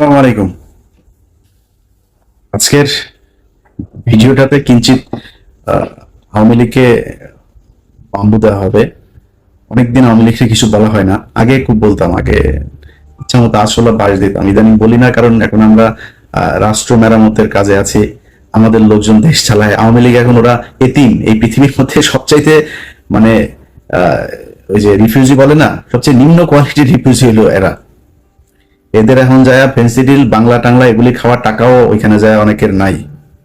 আসসালামু আলাইকুম। আজকের ভিডিওটাতে কিঞ্চিত আওয়ামী লীগকে বাম্বু দেওয়া হবে। অনেকদিন আওয়ামী লীগকে কিছু বলা হয় না, আগে খুব বলতাম, আগে ইচ্ছা মতো আসলে বাস দিতাম। ইদানিং বলি না, কারণ এখন আমরা রাষ্ট্র মেরামতের কাজে আছি, আমাদের লোকজন দেশ চালায়। আওয়ামী লীগ এখন ওরা এতিম, এই পৃথিবীর মধ্যে সবচাইতে মানে আহ, ওই যে রিফিউজি বলে না, সবচেয়ে নিম্ন কোয়ালিটির রিফিউজি হলো এরা। এদের এখন যায় ফেন্সিডিল বাংলা টাংলা এগুলি খাওয়ার টাকাও ওইখানে যায় অনেকের নাই।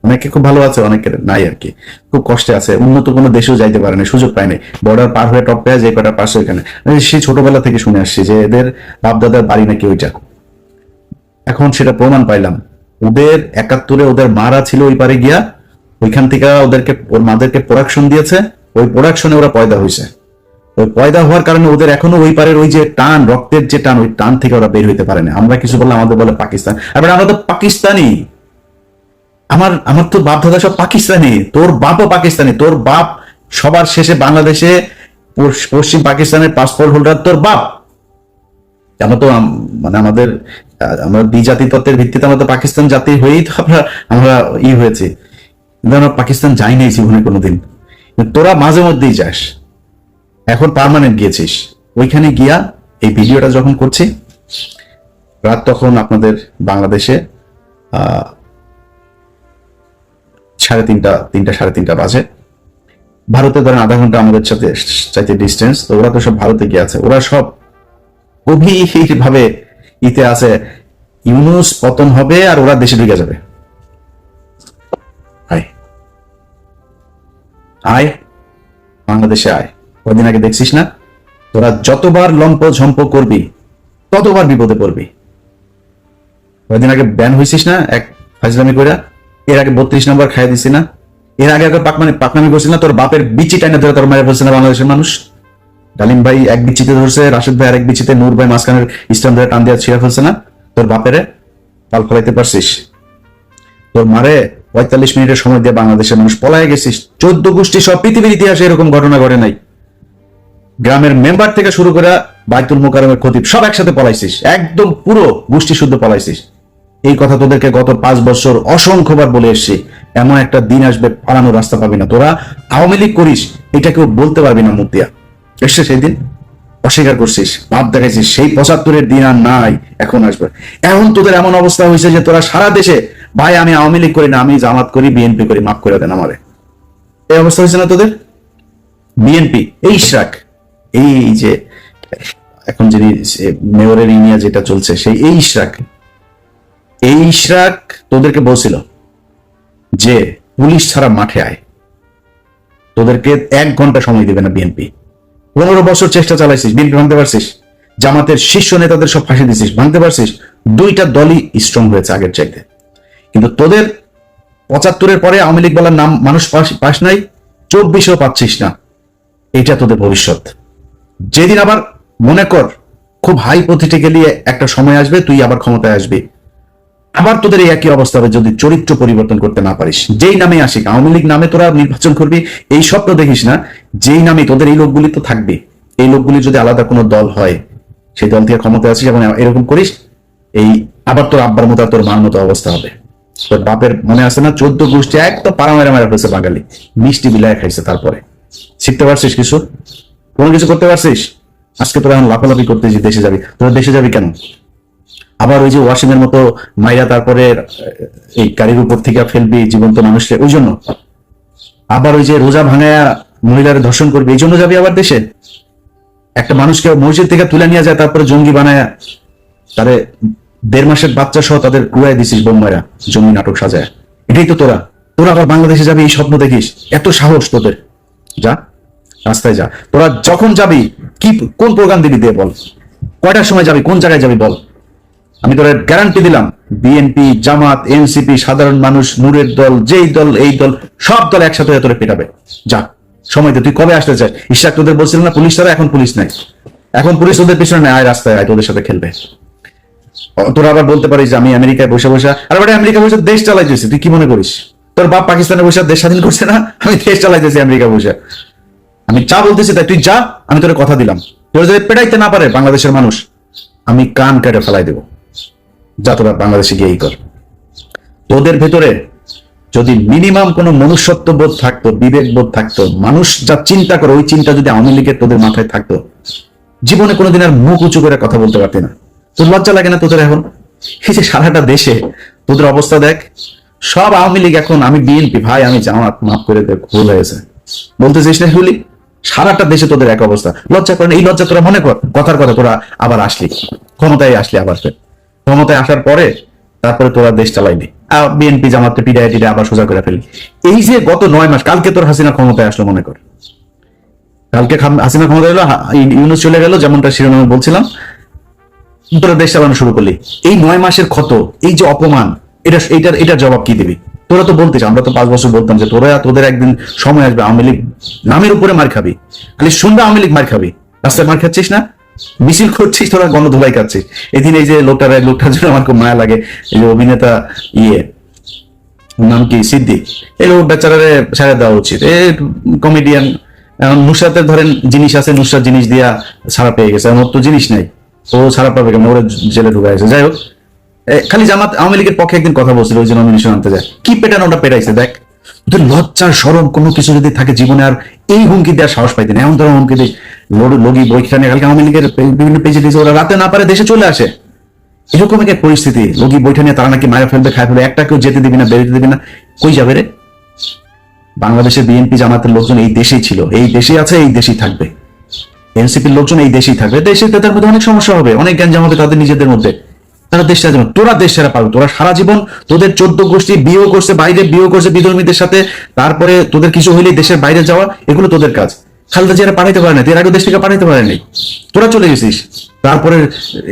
অনেকে খুব ভালো আছে, অনেকের নাই আর কি, খুব কষ্টে আছে, উন্নত কোনো দেশেও যাইতে পারে না, সুযোগ পায় নাই। বর্ডার পার হয়ে টপ পেয়ে যে কটা পাশে ওইখানে, সেই ছোটবেলা থেকে শুনে আসছি যে এদের বাপ দাদার বাড়ি নাকি ওইটা। এখন সেটা প্রমাণ পাইলাম। ওদের 71-এ ওদের মারা ছিল ওই পারে গিয়া, ওইখান থেকে ওদেরকে ওর মাদেরকে প্রোডাকশন দিয়েছে, ওই প্রোডাকশনে ওরা পয়দা হয়েছে। ওই পয়দা হওয়ার কারণে ওদের এখনো ওই পারের ওই যে টান, রক্তের যে টান, ওই টান থেকে ওরা বের হইতে পারে না। আমরা কিছু বললে আমাদের বলে পাকিস্তান, আর আমরা তো পাকিস্তানি। আমার আমার তো বাপ দাদা সব পাকিস্তানি, তোর বাপও পাকিস্তানি। তোর বাপ সবার শেষে বাংলাদেশে পশ্চিম পাকিস্তানের পাসপোর্ট হোল্ডার তোর বাপ। আমরা তো মানে আমরা দ্বিজাতি তত্ত্বের ভিত্তিতে আমরা তো পাকিস্তান জাতি হয়েই তো আমরা আমরা হয়েছি, কিন্তু আমরা পাকিস্তান যাই নাই জীবনে কোনোদিন। তোরা মাঝে মধ্যেই যাস, এখন পার্মানেন্ট গিয়েছিস। ওইখানে গিয়া এই ভিডিওটা যখন করছি, রাত তখন আপনাদের বাংলাদেশে সাড়ে তিনটা বাজে। ভারতে ধরেন আধা ঘন্টা আমাদের সাথে চাইতে ডিস্টেন্স, তো ওরা তো সব ভারতে গিয়ে আছে। ওরা সব গভীর ভাবে ইতে আছে, ইউনুস পতন হবে আর ওরা দেশে ঢুকে যাবে। আয় আয় বাংলাদেশে আয়। কদিন আগে দেখছিস না, তোরা যতবার লম্প ঝম্প করবি ততবার বিপদে পড়বি। কদিন আগে ব্যান হয়েছিস না এক ফাজলামি করে, এর আগে 32 নম্বর খাইয়া দিছি না, এর আগে পাকনামি করছিস না, তোর বাপের বিচি টাইনা ধরে তোর মায়ের ফেলছে না বাংলাদেশের মানুষ। ডালিম ভাই এক বিচিতে ধরছে, রাশেদ ভাই আরেক বিচিতে, নূর ভাই মাঝখানের স্টান ধরে টান দিয়ে ছিঁড়া ফেলছে না। তোর বাপেরে পাল ফলাইতে পারছিস? তোর মারে 45 মিনিটের সময় দিয়ে বাংলাদেশের মানুষ পলায় গেছিস। 14 গোষ্ঠী সব পৃথিবীর ইতিহাসে এরকম ঘটনা ঘটে নাই। গ্রামের মেম্বার থেকে শুরু করে বাইতুল মোকাররমের খতিব সব একসাথে পলাইছিস, একদম পুরো গোষ্ঠী শুদ্ধ পলাইছিস। এই কথা তোদেরকে গত 5 বছর অসংখ্যবার বলে এসছি। এমন একটা দিন আসবে পালানোর রাস্তা পাবি না। তোরা আওয়ামী লীগ করিস, এটা কেউ বলতে পারবি না মুখ দিয়া। এসছে সেই দিন, অস্বীকার করছিস, ভাব দেখাইছিস। সেই 75-এর দিন আর নাই, এখন আসবে। এখন তোদের এমন অবস্থা হয়েছে যে তোরা সারা দেশে, ভাই আমি আওয়ামী লীগ করি না, আমি জামাত করি, বিএনপি করি, মাফ করে দেন আমারে। এই অবস্থা হয়েছে না তোদের? বিএনপি এই ইশরাক, এই যে এখন যিনি মেয়রের ইনিয়া যেটা চলছে, সেই এই ইশরাক তোদেরকে বলছিল যে পুলিশ ছাড়া মাঠে আয়, তোদেরকে 1 ঘন্টা সময় দিবে না বিএনপি। 15 বছর চেষ্টা চালাইছিস, বিএনপি ভাঙতে পারছিস? জামাতের শীর্ষ নেতাদের সব ফাঁসি দিছিস, ভাঙতে পারছিস? 2টা দলই স্ট্রং হয়েছে আগের চাইতে। কিন্তু তোদের 75-এর পরে আওয়ামী লীগ বলার নাম মানুষ পাস নাই, 24-এও পাচ্ছিস না। এটা তোদের ভবিষ্যৎ। যেদিন আবার মনে কর খুব হাইপোথেটিক্যালি একটা সময় আসবে, তুই আবার ক্ষমতায় আসবি, আবার তোদের এই একই অবস্থা হবে যদি চরিত্র পরিবর্তন করতে না পারিস। যেই নামে আসিক, আওয়ামী লীগ নামে তোরা নির্বাচন করবি, এই স্বপ্ন দেখিস না। যেই নামে তোদের এই লোকগুলি তো থাকবে, এই লোকগুলি যদি আলাদা কোনো দল হয়, সেই দল থেকে ক্ষমতায় আসিস এবং এরকম করিস, এই আবার তোর আব্বার মতো তোর মার মতো অবস্থা হবে। তোর বাপের মনে আছে না, 14 গোষ্ঠী এক তো পাড়া মেরা মেরা ফেলছে বাঙালি, মিষ্টি বিলায় খাইছে। তারপরে শিখতে পারছিস কিছু? কোনো কিছু করতে পারছিস? আজকে তোরা এখন লাফালাফি করতেছিস দেশে যাবি। তোরা দেশে যাবি কেন? আবার ওই যে ওয়াসিমের মতো মাইরা তারপরে এই গাড়ির উপর থেকে ফেলবি জীবন্ত মানুষকে, ওই জন্য? আবার ওই যে রোজা ভাঙায়া মহিলার ধর্ষণ করবি, এই জন্য যাবি আবার দেশে? একটা মানুষকে মসজিদ থেকে তুলে নিয়ে যায়, তারপরে জঙ্গি বানায়া তারে 1.5 মাসের বাচ্চা সহ তাদের কুড়াই দিছিস বোম্বাইরা, জঙ্গি নাটক সাজায়। এটাই তো তোরা। তোরা আবার বাংলাদেশে যাবি, এই স্বপ্ন দেখিস? এত সাহস তোদের? যা রাস্তায় যা। তোরা যখন যাবি কি কোন প্রোগ্রাম দিবি দিয়ে বল, কয়টার সময় যাবি, কোন জায়গায় যাবি বল। আমি তোরা গ্যারান্টি দিলাম, বিএনপি, জামাত, এনসিপি, সাধারণ মানুষ, নূরের দল, যেই দল এই দল, সব দল একসাথে তোরা পেটাবে। যা সময় দে। তুই কবে আসতে চাস? ইশাক তোদের বলছিল না পুলিশ ছাড়া, এখন পুলিশ নাই, এখন পুলিশ তোদের পিছনে নেই, আয় রাস্তায় আয়, তোদের সাথে খেলবে। তোরা আবার বলতে পারিস যে আমি আমেরিকায় বসে বসে, আর আমেরিকা বসে দেশ চালাইতেছি। তুই কি মনে করিস তোর বাপ পাকিস্তানে বসে দেশ স্বাধীন করছে না? আমি দেশ চালাইতেছি আমেরিকা বসে। আমি যা বলতেছি তাই তুই যা, আমি তোর কথা দিলাম। তোর যদি পেটাইতে না পারে বাংলাদেশের মানুষ, আমি কান কেটে ফেলাই দেবো। যা তোরা বাংলাদেশে গিয়ে কর। তোদের ভেতরে যদি মিনিমাম কোনো মনুষ্যত্ব বোধ থাকতো, বিবেক বোধ থাকতো, মানুষ যা চিন্তা করে ওই চিন্তা যদি আওয়ামী লীগের তোদের মাথায় থাকতো, জীবনে কোনোদিন আর মুখ উঁচু করে কথা বলতে পারতি না। তোর লজ্জা লাগে না তোদের এখন? এই যে সারাটা দেশে তোদের অবস্থা দেখ, সব আওয়ামী লীগ এখন, আমি বিএনপি ভাই, আমি জামাত, মাফ করে দেখ, ভুল হয়েছে বলতে চাইস না হুলি? সারাটা দেশে তোদের এক অবস্থা, লজ্জা করে না? এই লজ্জা তোরা মনে কর, কথার কথা তোরা আবার আসলি ক্ষমতায়, আসলি আবার ক্ষমতায় আসার পরে তারপরে তোরা দেশ চালাইলি, বিএনপি জামাতকে পিড়ায় টিড়ে আবার সোজা করে ফেলি। এই যে গত 9 মাস, কালকে তোর হাসিনা ক্ষমতায় আসলো মনে কর, কালকে হাসিনা ক্ষমতায় এলো, ইউনূস চলে গেল, যেমনটা শিরোনামে বলছিলাম, তোরা দেশ চালানো শুরু করলি। এই 9 মাসের ক্ষত, এই যে অপমান, এটার জবাব কি দিবি? তোরা তো বলতিস, আমরা তো 5 বছর বলতাম যে তোদের একদিন সময় আসবে আওয়ামী লীগ নামের উপরে মার খাবি, খালি শুনবে আওয়ামী লীগ মার খাবি, রাস্তায় মার খাচ্ছিস না, মিছিল করছিস, তোরা গণধোলাই খাচ্ছিস। এদিন এই যে লোকটার জন্য আমার খুব মায়া লাগে, এই যে অভিনেতা নাম কি, সিদ্দিক, এই লোক বেচারারে ছেড়ে দেওয়া উচিত। এই কমেডিয়ান, নুসরাতের ধরেন জিনিস আছে, নুসরাত জিনিস দিয়া ছাড়া পেয়ে গেছে, ওর তো জিনিস নাই, ও ছাড়া পাবে কেন, ওরা জেলে ঢুকাইছে। যাই হোক, খালি জামাত আওয়ামী লীগের পক্ষে একদিন কথা বলছিল, ওই যে নমিনেশন আনতে যায়, কি পেটানোটা পেটাইছে দেখ। ওদের লজ্জার শরম কোনো কিছু যদি থাকে জীবনে, আর এই হুমকি দেওয়ার সাহস পাইতেন। এমন ধরনের হুমকি দিই, লগি বইখানে কালকে আওয়ামী লীগের বিভিন্ন পেজে দিয়েছে, ওরা রাতে না পারে দেশে চলে আসে, এরকম একটা পরিস্থিতি। লগি বইটা নিয়ে তারা নাকি মারা ফেলবে, খায় ফেলবে, একটা কেউ যেতে দিবি না, বেরোতে দিবি না, কই যাবে রে? বাংলাদেশের বিএনপি জামাতের লোকজন এই দেশেই ছিল, এই দেশেই আছে, এই দেশেই থাকবে। এনসিপির লোকজন এই দেশেই থাকবে। দেশে তাদের মধ্যে অনেক সমস্যা হবে, অনেক জ্ঞান হবে তাদের নিজেদের মধ্যে, তারা দেশ ছাড়া যাবে। তোরা দেশ ছাড়া পারবে, তোরা সারা জীবন তোদের 14 গোষ্ঠী বিয়ে করছে, বাইরে বিয়ে করছে বিধর্মীদের সাথে, তারপরে তোদের কিছু হইলেই দেশের বাইরে যাওয়া, এগুলো তোদের কাজ। খালেদা জিয়ারা পাঠাইতে পারে না, এর আগে দেশ থেকে পাঠাইতে পারে নাই, তোরা চলে গেছিস। তারপরে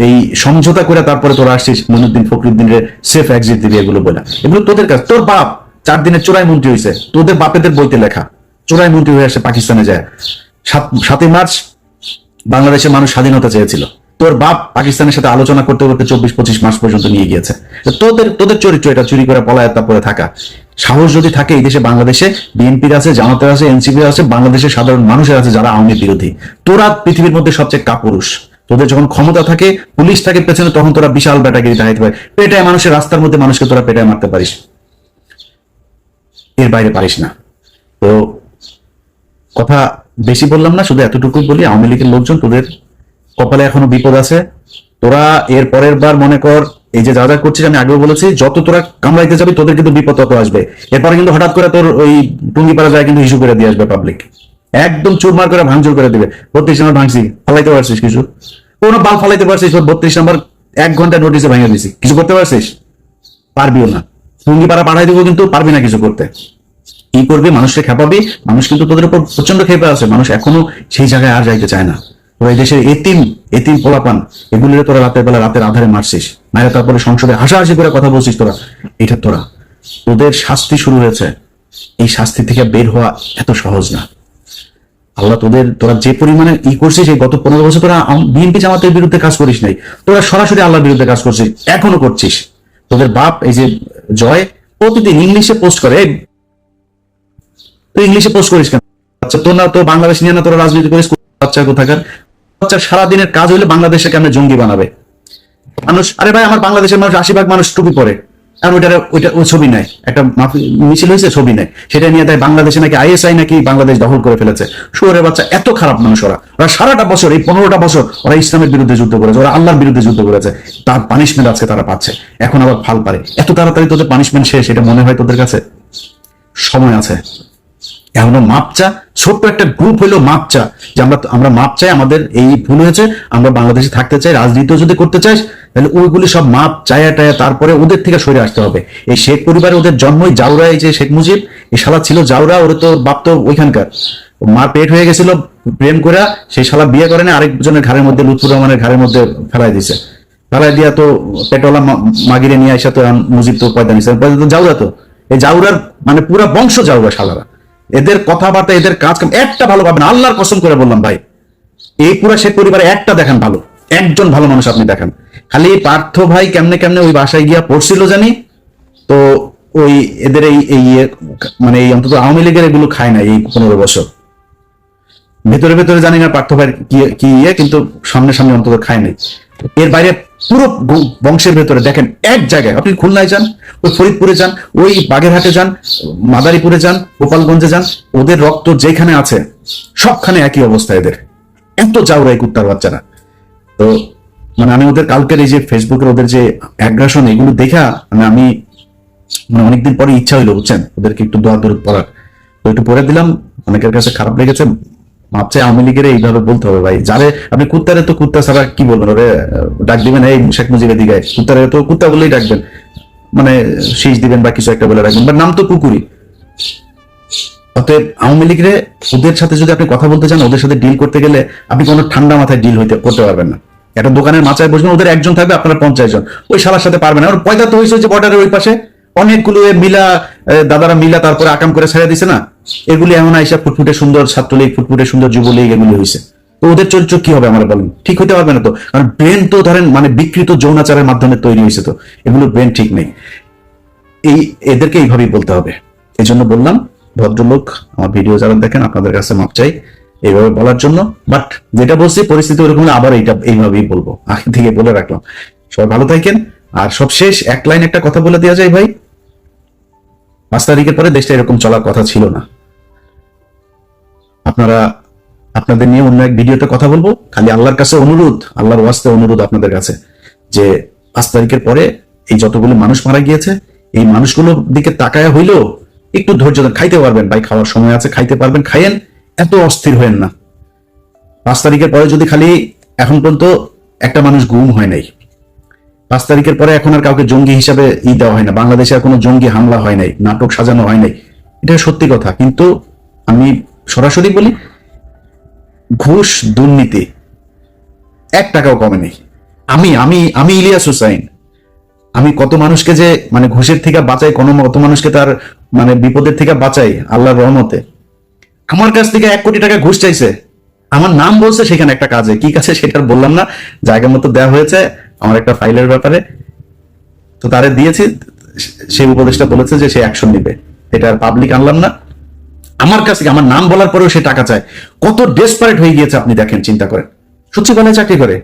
এই সমঝোতা করে তারপরে তোরা আসছিস মইনুদ্দিন ফখরুদ্দিনের সেফ এক্সিট দিবি, এগুলো বলে, এগুলো তোদের কাজ। তোর বাপ 4 দিনের চোরাই মন্ত্রী হয়েছে, তোদের বাপেদের বইতে লেখা, চোরাই মন্ত্রী হয়ে আসে পাকিস্তানে যায়। 7ই মার্চ বাংলাদেশের মানুষ স্বাধীনতা চেয়েছিল, তোর বাপ পাকিস্তানের সাথে আলোচনা করতে করতে 24-25 মাস পর্যন্ত নিয়ে গিয়েছে। তোদের চরিত্র এটা, চুরি করে পলায়তা করে থাকা। সাহস যদি থাকে এই দেশে, বাংলাদেশে বিএনপির আছে, জামাতের আছে, এনসিপির আছে, বাংলাদেশের সাধারণ মানুষের আছে যারা আওয়ামী বিরোধী। তোরা পৃথিবীর মধ্যে সবচেয়ে কাপুরুষ। তোদের যখন ক্ষমতা থাকে, পুলিশ থাকে পেছনে, তখন তোরা বিশাল ব্যাটাগিরি দেখাইতে পারে, পেটায় মানুষের, রাস্তার মধ্যে মানুষকে তোরা পেটায় মারতে পারিস, এর বাইরে পারিস না। তো কথা বেশি বললাম না, শুধু এতটুকু বলি, আওয়ামী লীগের লোকজন তোদের কপালে এখনো বিপদ আছে। তোরা এর পরের বার মনে কর, এই যে যা যা করছিস, আমি আগেও বলেছি, যত তোরা কামড়াইতে যাবি তোদের কিন্তু বিপদ তত আসবে। এরপরে কিন্তু হঠাৎ করে তোর ওই টুঙ্গিপাড়া যায় কিন্তু ইস্যু করে দিয়ে আসবে পাবলিক, একদম চুরমার করে ভাঙচুর করে দিবে। 32 নম্বর ভাঙছি, ফালাইতে পারছিস কিছু? কোনো বাল ফালাইতে পারছিস? 32 নম্বর 1 ঘন্টা নোটিসে ভেঙে দিছি, কিছু করতে পারছিস? পারবিও না। টুঙ্গিপাড়া পাঠাই দিব, কিন্তু পারবি না কিছু করতে। কি করবি? মানুষকে খেপাবি। মানুষ কিন্তু তোদের উপর প্রচন্ড খেপে আছে, মানুষ এখনো সেই জায়গায় আর যাইতে চায় না। তোরা এই দেশের এতিম পোলাপান, এগুলো তোরা রাতের বেলা রাতের আধারে মারছিস, মায়েরা তারপরে সংসদে হাসাহাসি করে কথা বলছিস। এটা তোদের শাস্তি শুরু হয়েছে, এই শাস্তি থেকে বের হওয়া এত সহজ না। আল্লাহ তোরা যে পরিমাণে করছিস, এই গত 15 বছর তোরা বিএনপি জামাতের বিরুদ্ধে কাজ করিস নাই, তোরা সরাসরি আল্লাহর বিরুদ্ধে কাজ করছিস, এখনো করছিস। তোদের বাপ এই যে জয় প্রতিদিন ইংলিশে পোস্ট করে, তুই ইংলিশে পোস্ট করিস কেন? আচ্ছা, তোর না তো বাংলাদেশ নিয়ে না তোরা রাজনীতি করিস, বাচ্চা কোথাকার বাচ্চা। সারাদিনের কাজ হইলে বাংলাদেশে কেমন জঙ্গি বানাবে মানুষ। আরে ভাই, আমার বাংলাদেশের মানুষ 80% মানুষ টুপি পরে, আর ওই ছবি নেয়, একটা মিছিল হয়েছে, ছবি নেয়, সেটা নিয়ে তাই বাংলাদেশে নাকি আইএসআই নাকি বাংলাদেশ দখল করে ফেলেছে। শুয়োরের বাচ্চা, এত খারাপ মানুষ ওরা সারাটা বছর, এই 15টা বছর ওরা ইসলামের বিরুদ্ধে যুদ্ধ করেছে, ওরা আল্লাহর বিরুদ্ধে যুদ্ধ করেছে, তার পানিশমেন্ট আজকে তারা পাচ্ছে। এখন আবার ফাল পারে, এত তাড়াতাড়ি তোদের পানিশমেন্ট শেষ, এটা মনে হয় তোদের কাছে? সময় আছে এখনো। মাপ চা, ছোট্ট একটা গ্রুপ হইলো মাপ চা, যে আমরা মাপ চাই, আমাদের এই ভুল হয়েছে, আমরা বাংলাদেশে থাকতে চাই, রাজনীতিও যদি করতে চাই, তাহলে ওইগুলি সব মাপ চায়া টায়া, তারপরে ওদের থেকে সরে আসতে হবে। এই শেখ পরিবারে ওদের জন্মই জাউরা, এই যে শেখ মুজিব, এই শালা ছিল জাউরা, ওর তো বাপ তো ওইখানকার, মার পেট হয়ে গেছিল, প্রেম করে সেই শালা বিয়ে করে না, আরেকজনের ঘরের মধ্যে, লুৎফুর রহমানের ঘরের মধ্যে ফেলাই দিছে, ফেলাই দিয়া তো পেটওয়ালা মাগিরে নিয়ে আসা, তো মুজিব তো পয়দা নিছে, জাউরা তো, এই জাউরার মানে পুরা বংশ জাউরা শালারা। এদের কথাবার্তা, এদের কাজ কাম একটা ভালো পাবেন, আল্লাহর কসম করে বললাম ভাই, এই পুরা শেখ পরিবারে একটা দেখান ভালো, একজন ভালো মানুষ আপনি দেখান। খালি পার্থ ভাই কেমনে ওই বাসায় গিয়া পড়ছিল জানি, তো ওই এদের এই মানে এই অন্তত আওয়ামী লীগের এগুলো খায় না এই 15 বছর। ভেতরে ভেতরে জানি না পার্থ ভাই কি কিন্তু সামনে অন্তত খায় নাই। এর বাইরে পুরো বংশের ভেতরে দেখেন এক জায়গায়, আপনি খুলনায় যান, ওই ফরিদপুরে যান, ওই বাগেরহাটে যান, মাদারীপুরে যান, গোপালগঞ্জে যান, ওদের রক্ত যেখানে আছে সবখানে একই অবস্থা এদের। এত জাউরাই কুত্তার বাচ্চারা। তো মানে আমি ওদের কালকের এই যে ফেসবুকের ওদের যে অ্যাগ্রাসন, এগুলো দেখা মানে আমি মানে অনেকদিন পরে ইচ্ছা হইলো, বুঝছেন, ওদেরকে একটু দোয়া দরুদ পড়ার। তো একটু পড়ে দিলাম, অনেকের কাছে খারাপ লেগেছে। ভাবছে আওয়ামী লীগের এইভাবে বলতে হবে ভাই, যারে আপনি কুত্তারে তো কুত্তা ছাড়া কি বলবেন, ওরে ডাক দিবেন এই শেখ মুজিবের দিকে, কুত্তারে তো কুত্তা বলেই ডাকবেন, মানে শীষ দিবেন বা কিছু একটা বলে রাখবেন, বা নাম তো কুকুরি। অতএব আওয়ামী লীগের ওদের সাথে যদি আপনি কথা বলতে চান, ওদের সাথে ডিল করতে গেলে আপনি কোনো ঠান্ডা মাথায় ডিল করতে পারবেন না। একটা দোকানের মাচায় বসবেন, ওদের একজন থাকবে, আপনার 50 জন, ওই শালার সাথে পারবেন না। ওর পয়দা তো হয়েছে যে বর্ডারের ওই পাশে অনেকগুলো মিলা দাদারা মিলা তারপরে আকাম করে ছেড়ে দিছে না, এগুলি এমন আইসা ফুটফুটে সুন্দর ছাত্রলীগ, ফুটফুটে সুন্দর যুবলীগ, এগুলি হয়েছে। তো ওদের চরিত্র কি হবে আমার বলেন, ঠিক হইতে পারবে না তো, কারণ ব্রেন তো ধরেন মানে বিকৃত যৌনাচারের মাধ্যমে তৈরি হয়েছে, তো এগুলো ব্রেন ঠিক নেই। এদেরকে এইভাবেই বলতে হবে। এই জন্য বললাম, ভদ্রলোক আমার ভিডিও যারা দেখেন আপনাদের কাছে মাপ চাই এইভাবে বলার জন্য। বাট যেটা বলছি পরিস্থিতি ওরকম হলে আবার এইভাবেই বলবো, আগে থেকে বলে রাখলাম। সবাই ভালো থাকেন। আর সবশেষ এক লাইন একটা কথা বলে দেওয়া যায় ভাই, 5 তারিখের পরে দেশটা এরকম চলার কথা ছিল না। আপনারা আপনাদের নিয়ে অন্য এক ভিডিওতে কথা বলবো। খালি আল্লাহর কাছে অনুরোধ, আল্লাহর ওয়াস্তে অনুরোধ আপনাদের কাছে, যে 5 তারিখের পরে এই যতগুলো মানুষ মারা গিয়েছে, এই মানুষগুলোর দিকে তাকায়া হইলেও একটু ধৈর্য ধরে খাইতে পারবেন ভাই, খাওয়ার সময় আছে, খাইতে পারবেন, খাইয়েন, এত অস্থির হয়েন না। 5 তারিখের পরে যদি খালি, এখন পর্যন্ত একটা মানুষ গুম হয় নাই, 5 তারিখের পরে এখন আর কাউকে জঙ্গি হিসাবে দেওয়া হয় না, বাংলাদেশে আর কোনো জঙ্গি হামলা হয় নাই, নাটক সাজানো হয় নাই, এটা সত্যি কথা। কিন্তু আমি সরাসরি বলি, ঘুষ দুর্নীতি 1 টাকাও কমে নেই। আমি আমি আমি ইলিয়াস হুসাইন, আমি কত মানুষকে যে মানে ঘুষের থেকে বাঁচাই, কত মানুষকে তার মানে বিপদের থেকে বাঁচাই আল্লাহর রহমতে। আমার কাছ থেকে 1 কোটি টাকা ঘুষ চাইছে, আমার নাম বলছে সেখানে একটা কাজে, কি কাছে সেটা বললাম না, জায়গা মতো দেওয়া হয়েছে আমার একটা ফাইলের ব্যাপারে, তো তারে দিয়েছি, সেই উপদেশটা বলেছে যে সে অ্যাকশন নিবে, এটা পাবলিক আনলাম না। আমার কাছে আমার নাম বলার পরেও সে টাকা চায়, কত ডেসপারেট হয়ে গিয়েছে আপনি দেখেন, চিন্তা করেন। সচিবালয়ে চাকরি করে,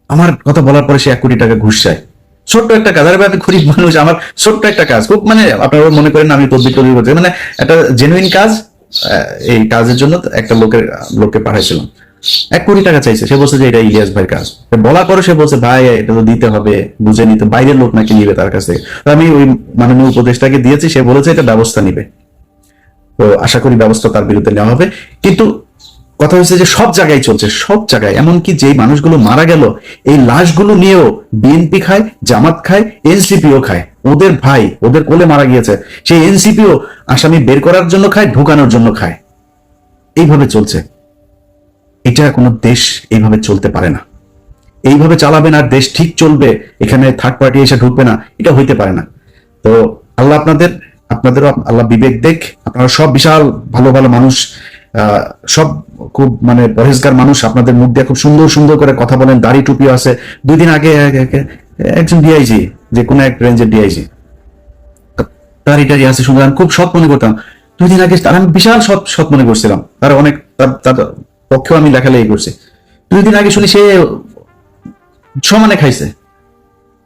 আমার কথা বলার পরে সে 1 কোটি টাকা ঘুষ চায়। ছোট্ট একটা কাজ, আরে আমি গরিব মানুষ, আমার ছোট্ট একটা কাজ, খুব মানে আপনারা মনে করেন আমি তদবির করছি, মানে একটা জেনুইন কাজ, এই কাজের জন্য একটা লোককে পাঠাইছিলাম, 1 কোটি টাকা চাইছে। সে বলছে যে এটা ইলিয়াস ভাইয়ের কাজ, বলার পরে সে বলছে ভাই এটা তো দিতে হবে, বুঝে নিতে, বাইরের লোক নাকি নিবে তার কাছ থেকে। আমি ওই মাননীয় উপদেষ্টাকে দিয়েছি, সে বলেছে এটা ব্যবস্থা নিবে, তো আশা করি ব্যবস্থা তার বিরুদ্ধে নেওয়া হবে। কিন্তু কথা হচ্ছে যে সব জায়গায় চলছে, সব জায়গায়, এমনকি যে মানুষগুলো মারা গেল এই লাশগুলো নিয়েও বিএনপি খায়, জামাত খায়, এনসিপিও খায়, ওদের ভাই ওদের কোলে মারা গিয়েছে, সেই এনসিপিও আসামি বের করার জন্য খায়, ঢুকানোর জন্য খায়, এইভাবে চলছে। এটা কোনো দেশ এইভাবে চলতে পারে না, এইভাবে চালাবেন আর দেশ ঠিক চলবে, এখানে থার্ড পার্টি এসে ঢুকবে না, এটা হইতে পারে না। তো আল্লাহ আপনাদেরও আল্লাহ বিবেক দেখ, আপনারা সব বিশাল ভালো ভালো মানুষ, সব খুব মানে পরহেজগার মানুষ, আপনাদের মুখ দিয়ে খুব সুন্দর সুন্দর করে কথা বলেন, দাড়ি টুপিও আছে। 2 দিন আগে একজন ডিআইজি, যে কোনো এক রেঞ্জের ডিআইজি, দাড়িটা আছে সুন্দর, খুব সৎ মনে করতাম। 2 দিন আগে তার আমি বিশাল সৎ মনে করছিলাম, তার অনেক তার পক্ষেও আমি লেখালেখি করছি। 2 দিন আগে শুনি সে সমানে খাইছে।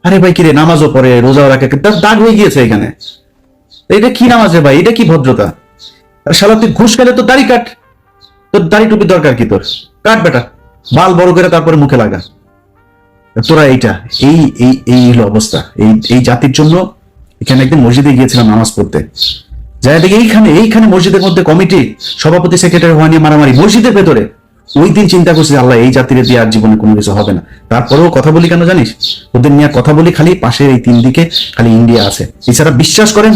আরে ভাই কিরে, নামাজও পড়ে, রোজাও রাখে, তার দাগ হয়ে গিয়েছে এখানে, এটা কি নামাজ রে ভাই, এটা কি ভদ্রতা? শালা তুই ঘুষ খেলে তো দাড়ি কাট, তোর দাড়ি টুপি দরকার কি, তোর কাট বেটা, বাল বড় করে তারপরে মুখে লাগা। তোরা এইটা এই হলো অবস্থা এই জাতির জন্য। এখানে একদিন মসজিদে গিয়েছিলাম নামাজ পড়তে, যাই দেখি এইখানে মসজিদের মধ্যে কমিটি সভাপতি সেক্রেটারি হওয়া নিয়ে মারামারি মসজিদের ভেতরে। ওই দিন চিন্তা করছি আল্লাহ এই জাতির দিয়ে আর জীবনে কোনো কিছু হবে না। তারপরেও কথা বলি কেন জানিস, ওদের নিয়ে কথা বলি খালি, পাশের এই 3 দিকে খালি ইন্ডিয়া আছে, এছাড়া বিশ্বাস করেন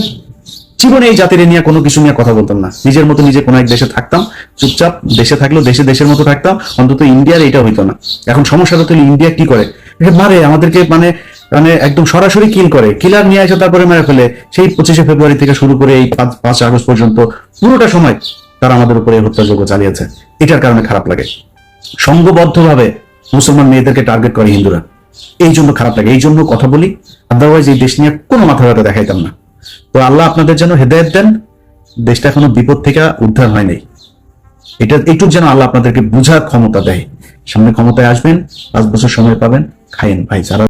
জীবনে এই জাতির নিয়ে কোনো কিছু নিয়ে কথা বলতাম না, নিজের মতো নিজে কোনো এক দেশে থাকতাম, চুপচাপ দেশে থাকলেও দেশের মতো থাকতাম, অন্তত ইন্ডিয়ার এটা হইতো না। এখন সমস্যাটা তো ইন্ডিয়া কি করে, মারে আমাদেরকে, মানে মানে একদম সরাসরি কিল করে, কিলার নিয়ে আসে তারপরে মেরে ফেলে। সেই 25শে ফেব্রুয়ারি থেকে শুরু করে এই 5 আগস্ট পর্যন্ত পুরোটা সময় তারা আমাদের উপরে হত্যাযজ্ঞ চালিয়েছে। এটার কারণে খারাপ লাগে, সংঘবদ্ধভাবে মুসলমান মেয়েদেরকে টার্গেট করে হিন্দুরা, এই জন্য খারাপ লাগে, এই জন্য কথা বলি। আদারওয়াইজ এই দেশ নিয়ে কোনো মাথা ব্যথা দেখাইতাম না। তো আল্লাহ আপনাদের জন্য হেদায়েত দেন, দেশটা এখনো বিপদ থেকে উদ্ধার হয় নাই। এটা একটু যেন আল্লাহ আপনাদেরকে বোঝার ক্ষমতা দেয়। সামনে ক্ষমতায় আসবেন, 5 বছর সময় পাবেন, খায়েন ভাই। যারা